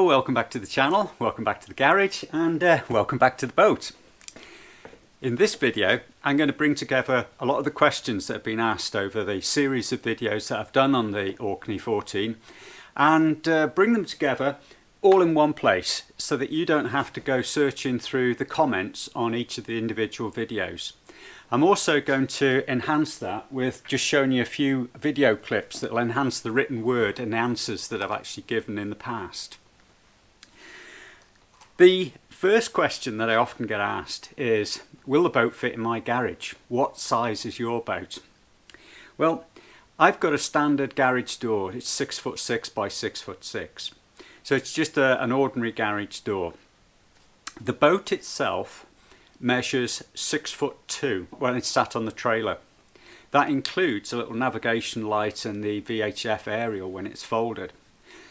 welcome back to the channel, welcome back to the garage, and welcome back to the boat. In this video I'm going to bring together a lot of the questions that have been asked over the series of videos that I've done on the Orkney 14 and bring them together all in one place so that you don't have to go searching through the comments on each of the individual videos. I'm also going to enhance that with just showing you a few video clips that will enhance the written word and the answers that I've actually given in the past. The first question that I often get asked is, will the boat fit in my garage? What size is your boat? Well, I've got a standard garage door. It's 6'6" by 6'6". So it's just an ordinary garage door. The boat itself measures 6'2" when it's sat on the trailer. That includes a little navigation light and the VHF aerial when it's folded.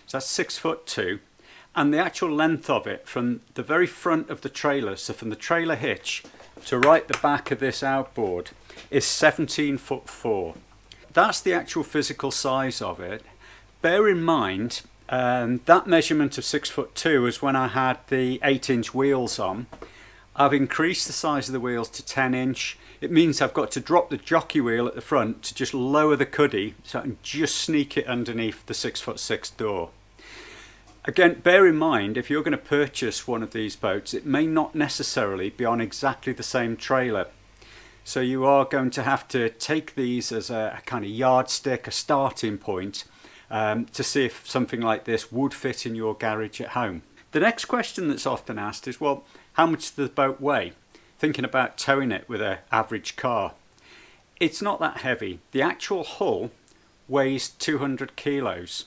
So that's 6'2", and the actual length of it from the very front of the trailer, so from the trailer hitch to right the back of this outboard, is 17'4". That's the actual physical size of it. Bear in mind that measurement of 6'2" was when I had the 8-inch wheels on. I've increased the size of the wheels to 10-inch. It means I've got to drop the jockey wheel at the front to just lower the cuddy so I can just sneak it underneath the 6'6" door. Again, bear in mind, if you're going to purchase one of these boats, it may not necessarily be on exactly the same trailer. So you are going to have to take these as a kind of yardstick, a starting point, to see if something like this would fit in your garage at home. The next question that's often asked is, well, how much does the boat weigh? Thinking about towing it with an average car. It's not that heavy. The actual hull weighs 200 kilos.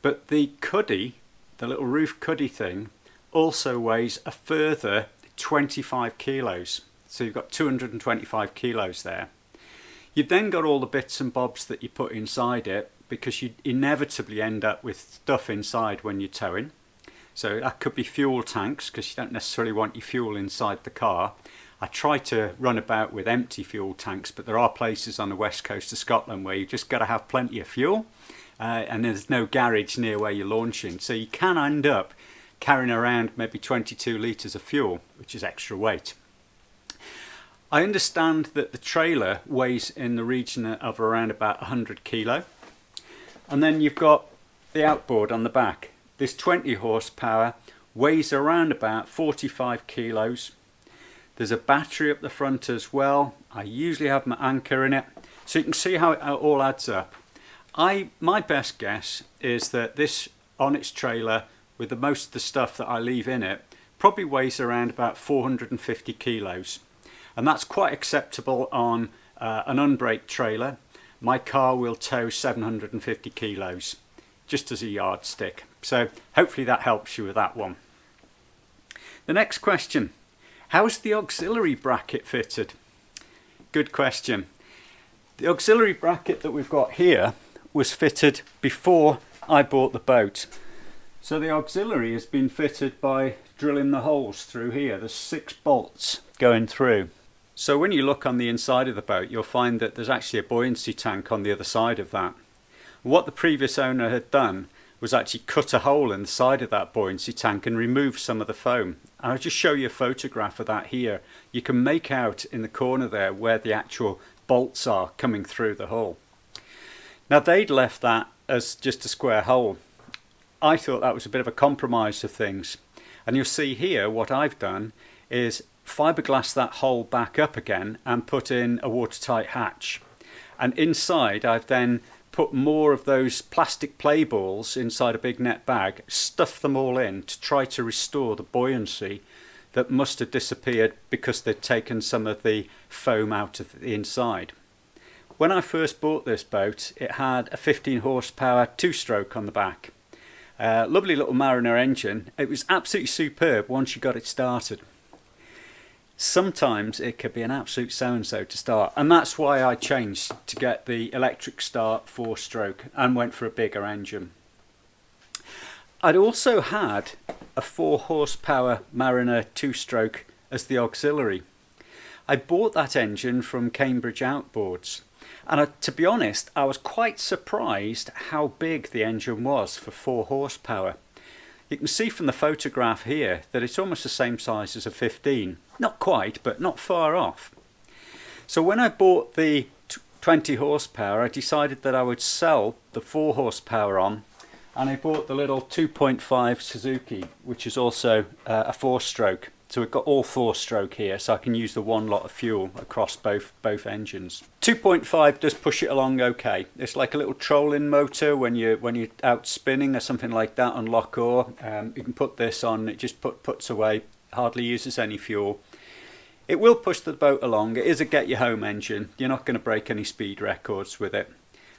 But the cuddy, the little roof cuddy thing, also weighs a further 25 kilos. So you've got 225 kilos there. You've then got all the bits and bobs that you put inside it, because you inevitably end up with stuff inside when you're towing. So that could be fuel tanks, because you don't necessarily want your fuel inside the car. I try to run about with empty fuel tanks, but there are places on the west coast of Scotland where you've just got to have plenty of fuel, and there's no garage near where you're launching. So you can end up carrying around maybe 22 litres of fuel, which is extra weight. I understand that the trailer weighs in the region of around about 100 kilo. And then you've got the outboard on the back. This 20 horsepower weighs around about 45 kilos. There's a battery up the front as well. I usually have my anchor in it. So you can see how it all adds up. My best guess is that this on its trailer, with the most of the stuff that I leave in it, probably weighs around about 450 kilos. And that's quite acceptable on an unbraked trailer. My car will tow 750 kilos, just as a yardstick. So hopefully that helps you with that one. The next question, how's the auxiliary bracket fitted? Good question. The auxiliary bracket that we've got here was fitted before I bought the boat. So the auxiliary has been fitted by drilling the holes through here. There's 6 bolts going through. So when you look on the inside of the boat, you'll find that there's actually a buoyancy tank on the other side of that. What the previous owner had done was actually cut a hole in the side of that buoyancy tank and remove some of the foam. I'll just show you a photograph of that here. You can make out in the corner there where the actual bolts are coming through the hull. Now they'd left that as just a square hole. I thought that was a bit of a compromise of things. And you'll see here what I've done is fiberglass that hole back up again and put in a watertight hatch. And inside I've then put more of those plastic play balls inside a big net bag, stuff them all in to try to restore the buoyancy that must have disappeared because they'd taken some of the foam out of the inside. When I first bought this boat, it had a 15 horsepower 2-stroke on the back. Lovely little Mariner engine. It was absolutely superb once you got it started. Sometimes it could be an absolute so-and-so to start, and that's why I changed to get the electric start 4-stroke and went for a bigger engine. I'd also had a 4 horsepower Mariner 2-stroke as the auxiliary. I bought that engine from Cambridge Outboards, and to be honest, I was quite surprised how big the engine was for 4 horsepower. You can see from the photograph here that it's almost the same size as a 15. Not quite, but not far off. So when I bought the 20 horsepower, I decided that I would sell the 4 horsepower on, and I bought the little 2.5 Suzuki, which is also a 4-stroke. So we've got all 4-stroke here, so I can use the one lot of fuel across both engines. 2.5 does push it along okay. It's like a little trolling motor when you're out spinning or something like that on Loch Oar. You can put this on, it just puts away, hardly uses any fuel. It will push the boat along. It is a get you home engine. You're not going to break any speed records with it.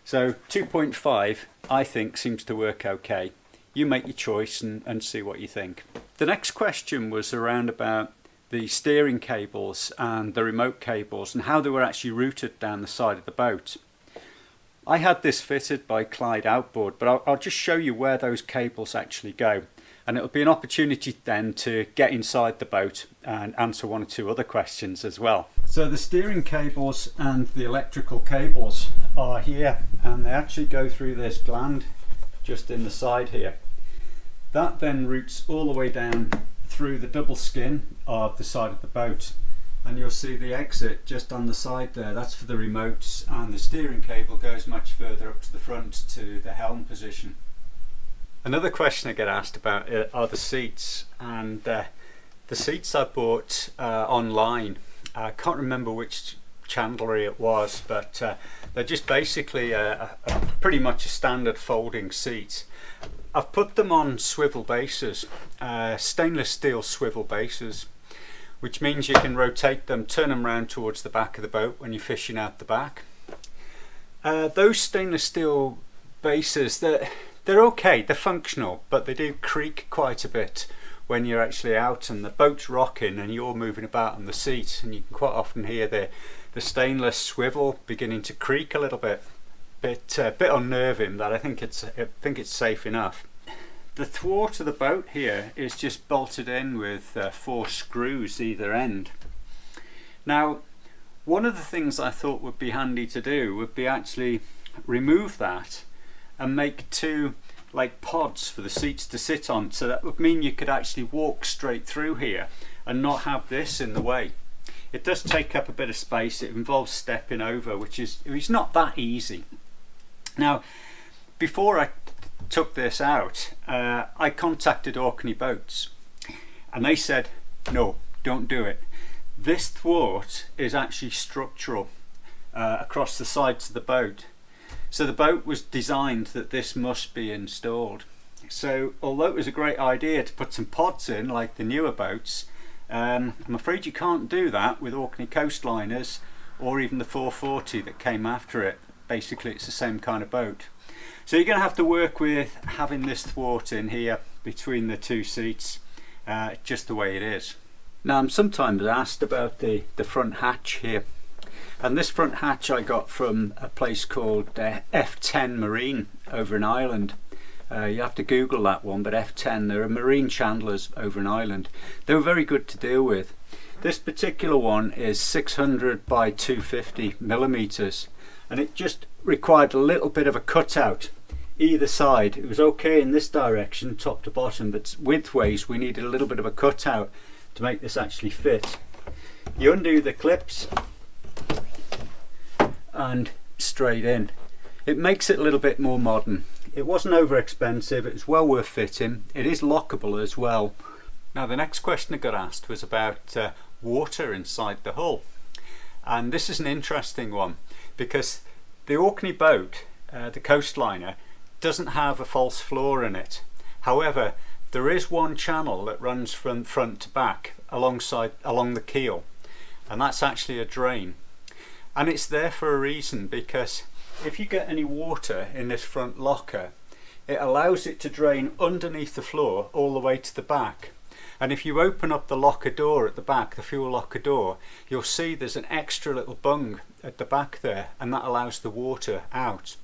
So 2.5 I think seems to work okay. You make your choice and see what you think. The next question was around about the steering cables and the remote cables and how they were actually routed down the side of the boat. I had this fitted by Clyde Outboard, but I'll just show you where those cables actually go. And it'll be an opportunity then to get inside the boat and answer one or two other questions as well. So the steering cables and the electrical cables are here, and they actually go through this gland just in the side here. That then routes all the way down through the double skin of the side of the boat, and you'll see the exit just on the side there. That's for the remotes, and the steering cable goes much further up to the front to the helm position. Another question I get asked about are the seats, and the seats I bought online. I can't remember which chandlery it was, but they're just basically pretty much a standard folding seat. I've put them on swivel bases, stainless steel swivel bases, which means you can rotate them, turn them around towards the back of the boat when you're fishing out the back. Those stainless steel bases, they're okay, they're functional, but they do creak quite a bit when you're actually out and the boat's rocking and you're moving about on the seat, and you can quite often hear the stainless swivel beginning to creak a little bit. Bit unnerving. That I think it's safe enough. The thwart of the boat here is just bolted in with 4 screws either end. Now, one of the things I thought would be handy to do would be actually remove that and make 2 like pods for the seats to sit on, so that would mean you could actually walk straight through here and not have this in the way. It does take up a bit of space. It involves stepping over, which is not that easy. Now, before I took this out, I contacted Orkney Boats, and they said, no, don't do it. This thwart is actually structural across the sides of the boat. So the boat was designed that this must be installed. So although it was a great idea to put some pods in like the newer boats, I'm afraid you can't do that with Orkney Coastliners or even the 440 that came after it. Basically it's the same kind of boat. So you're going to have to work with having this thwart in here between the 2 seats, just the way it is. Now I'm sometimes asked about the front hatch here. And this front hatch I got from a place called F10 Marine over in Ireland. You have to Google that one, but F10, they're a marine chandlers over in Ireland. They were very good to deal with. This particular one is 600 by 250 millimeters, and it just required a little bit of a cutout either side. It was okay in this direction, top to bottom, but widthways we needed a little bit of a cutout to make this actually fit. You undo the clips and straight in. It makes it a little bit more modern. It wasn't over expensive, it was well worth fitting. It is lockable as well. Now the next question I got asked was about water inside the hull, and this is an interesting one because the Orkney boat, the Coastliner, doesn't have a false floor in it. However, there is one channel that runs from front to back along the keel, and that's actually a drain. And it's there for a reason, because if you get any water in this front locker, it allows it to drain underneath the floor all the way to the back. And if you open up the locker door at the back, the fuel locker door, you'll see there's an extra little bung at the back there, and that allows the water out.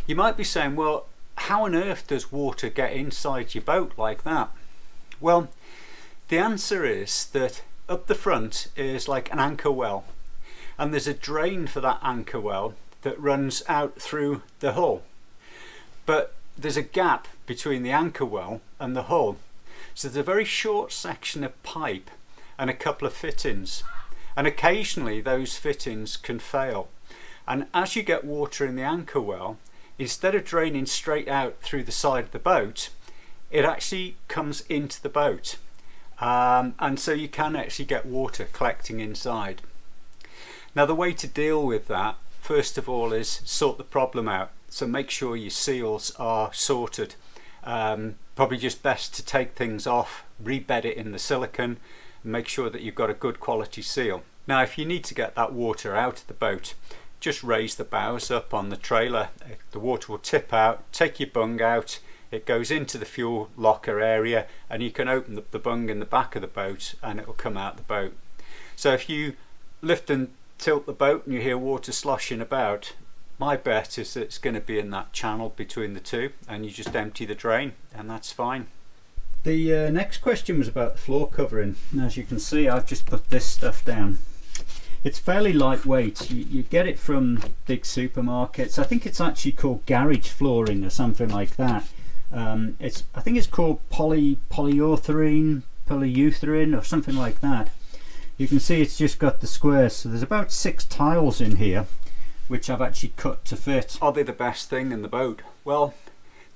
You might be saying, well, how on earth does water get inside your boat like that? Well, the answer is that up the front is like an anchor well, and there's a drain for that anchor well that runs out through the hull. But there's a gap between the anchor well and the hull. So there's a very short section of pipe and a couple of fittings. And occasionally those fittings can fail. And as you get water in the anchor well, instead of draining straight out through the side of the boat, it actually comes into the boat. And so you can actually get water collecting inside. Now the way to deal with that, first of all, is sort the problem out. So make sure your seals are sorted. Probably just best to take things off, rebed it in the silicone, and make sure that you've got a good quality seal. Now if you need to get that water out of the boat, just raise the bows up on the trailer. The water will tip out, take your bung out, it goes into the fuel locker area, and you can open the bung in the back of the boat and it will come out the boat. So if you lift and tilt the boat and you hear water sloshing about, my bet is that it's going to be in that channel between the two, and you just empty the drain and that's fine. The next question was about the floor covering. As you can see, I've just put this stuff down. It's fairly lightweight. You get it from big supermarkets. I think it's actually called garage flooring or something like that. I think it's called polyurethane or something like that. You can see it's just got the squares. So there's about 6 tiles in here, which I've actually cut to fit. Are they the best thing in the boat? Well,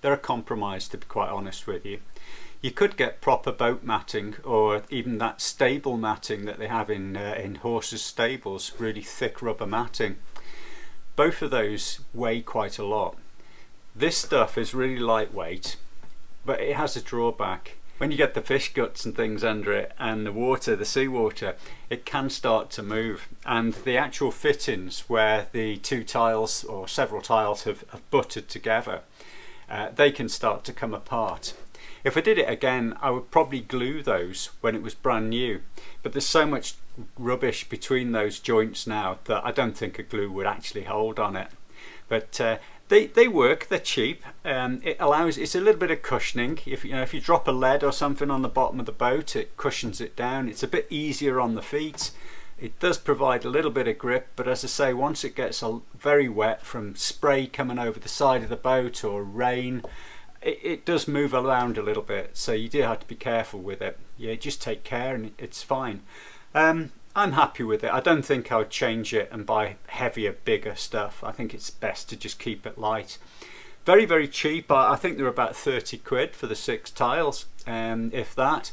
they're a compromise, to be quite honest with you. You could get proper boat matting, or even that stable matting that they have in horses' stables, really thick rubber matting. Both of those weigh quite a lot. This stuff is really lightweight, but it has a drawback. When you get the fish guts and things under it, and the water, the seawater, it can start to move, and the actual fittings where the 2 tiles or several tiles have butted together, they can start to come apart. If I did it again, I would probably glue those when it was brand new, but there's so much rubbish between those joints now that I don't think a glue would actually hold on it. But they work, they're cheap. It's a little bit of cushioning. If you drop a lead or something on the bottom of the boat, it cushions it down. It's a bit easier on the feet. It does provide a little bit of grip, but as I say, once it gets very wet from spray coming over the side of the boat or rain, it does move around a little bit, so you do have to be careful with it. Yeah, just take care and it's fine. I'm happy with it. I don't think I would change it and buy heavier, bigger stuff. I think it's best to just keep it light. Very, very cheap. I think they're about 30 quid for the 6 tiles, if that.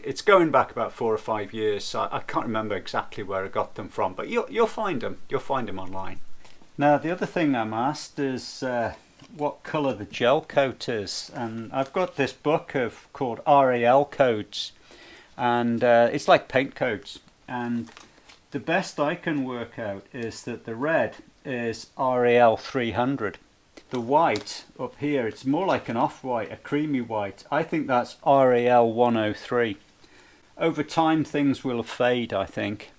It's going back about 4 or 5 years, so I can't remember exactly where I got them from, but you'll find them. You'll find them online. Now the other thing I'm asked is what colour the gel coat is, and I've got this book called RAL codes, and it's like paint codes, and the best I can work out is that the red is RAL 300. The white up here, it's more like an off-white, a creamy white. I think that's RAL 103. Over time things will fade, I think,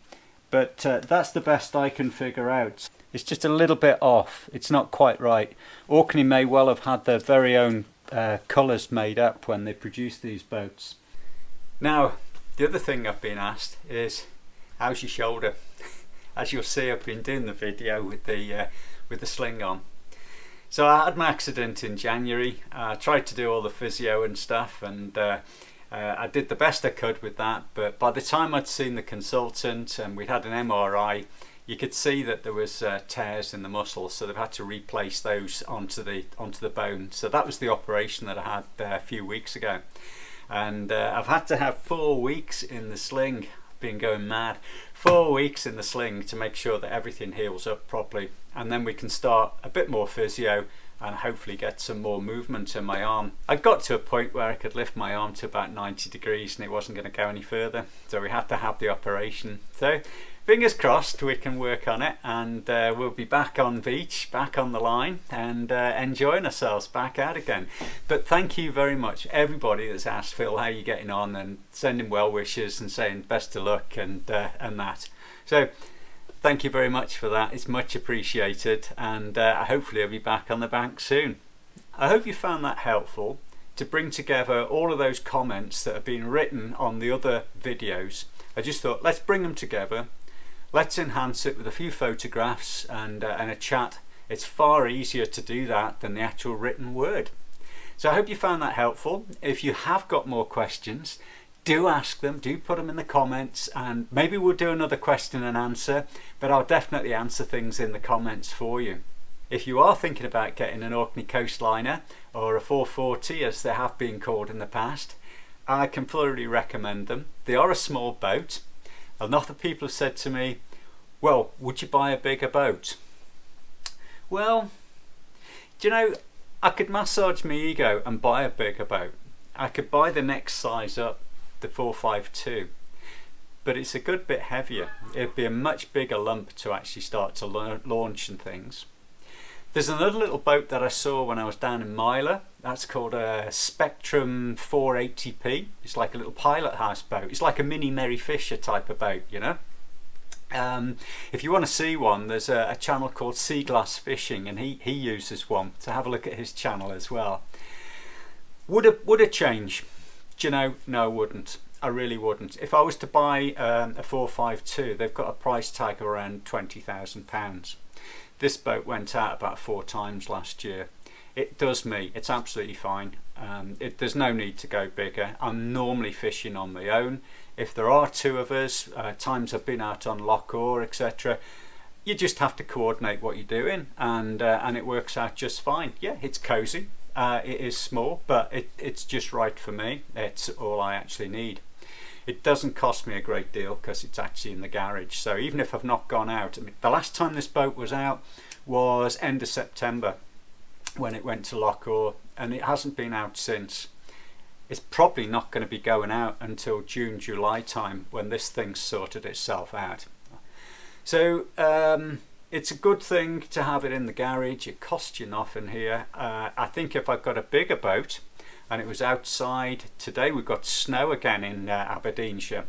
but that's the best I can figure out. It's just a little bit off. It's not quite right. Orkney may well have had their very own colours made up when they produced these boats. Now, the other thing I've been asked is, how's your shoulder? As you'll see, I've been doing the video with the sling on. So I had my accident in January. I tried to do all the physio and stuff, and I did the best I could with that, but by the time I'd seen the consultant and we'd had an MRI, you could see that there was tears in the muscles, so they've had to replace those onto the bone. So that was the operation that I had a few weeks ago, and I've had to have 4 weeks in the sling. I've been going mad. 4 weeks in the sling to make sure that everything heals up properly, and then we can start a bit more physio and hopefully get some more movement in my arm. I got to a point where I could lift my arm to about 90 degrees and it wasn't going to go any further, so we had to have the operation. So fingers crossed we can work on it, and we'll be back on beach, back on the line, and enjoying ourselves back out again. But thank you very much everybody that's asked, Phil, how are you getting on, and sending well wishes and saying best of luck and that. So thank you very much for that. It's much appreciated, and hopefully I'll be back on the bank soon. I hope you found that helpful to bring together all of those comments that have been written on the other videos. I just thought, let's bring them together. Let's enhance it with a few photographs and a chat. It's far easier to do that than the actual written word. So I hope you found that helpful. If you have got more questions, do ask them, do put them in the comments, and maybe we'll do another question and answer, but I'll definitely answer things in the comments for you. If you are thinking about getting an Orkney Coastliner or a 440 as they have been called in the past, I can thoroughly recommend them. They are a small boat. A lot of people have said to me, well, would you buy a bigger boat? Well, do you know, I could massage my ego and buy a bigger boat. I could buy the next size up, the 452, but it's a good bit heavier. It'd be a much bigger lump to actually start to launch and things. There's another little boat that I saw when I was down in Myla. That's called a Spectrum 480p. It's like a little pilot house boat. It's like a mini Mary Fisher type of boat, you know. If you want to see one, there's a channel called Sea Glass Fishing, and he uses one. So have a look at his channel as well. Would it change? Do you know? No, I wouldn't. I really wouldn't. If I was to buy a 452, they've got a price tag of around £20,000. This boat went out about 4 times last year. It does me. It's absolutely fine. There's no need to go bigger. I'm normally fishing on my own. If there are 2 of us, times I've been out on Loch Or, etc., you just have to coordinate what you're doing, and it works out just fine. Yeah, it's cozy. It is small, but it's just right for me. It's all I actually need. It doesn't cost me a great deal because it's actually in the garage. So even if I've not gone out, I mean, the last time this boat was out was end of September when it went to Loch Or, and it hasn't been out since. It's probably not going to be going out until June, July time when this thing's sorted itself out. So it's a good thing to have it in the garage. It costs you nothing here. I think if I've got a bigger boat and it was outside, today we've got snow again in Aberdeenshire.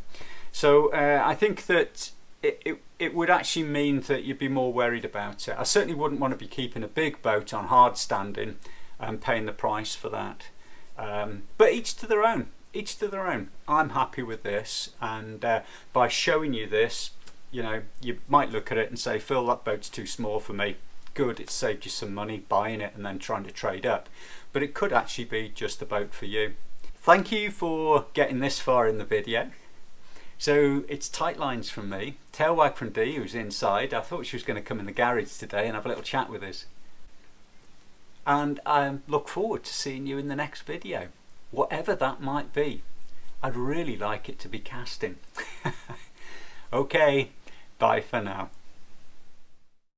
So I think that it would actually mean that you'd be more worried about it. I certainly wouldn't want to be keeping a big boat on hard standing and paying the price for that. But each to their own. Each to their own. I'm happy with this, and by showing you this, you know, you might look at it and say, Phil, that boat's too small for me. Good, it saved you some money buying it and then trying to trade up. But it could actually be just the boat for you. Thank you for getting this far in the video. So it's tight lines from me. Tailwag from Dee, who's inside. I thought she was going to come in the garage today and have a little chat with us. And I look forward to seeing you in the next video, whatever that might be. I'd really like it to be casting. Okay, bye for now.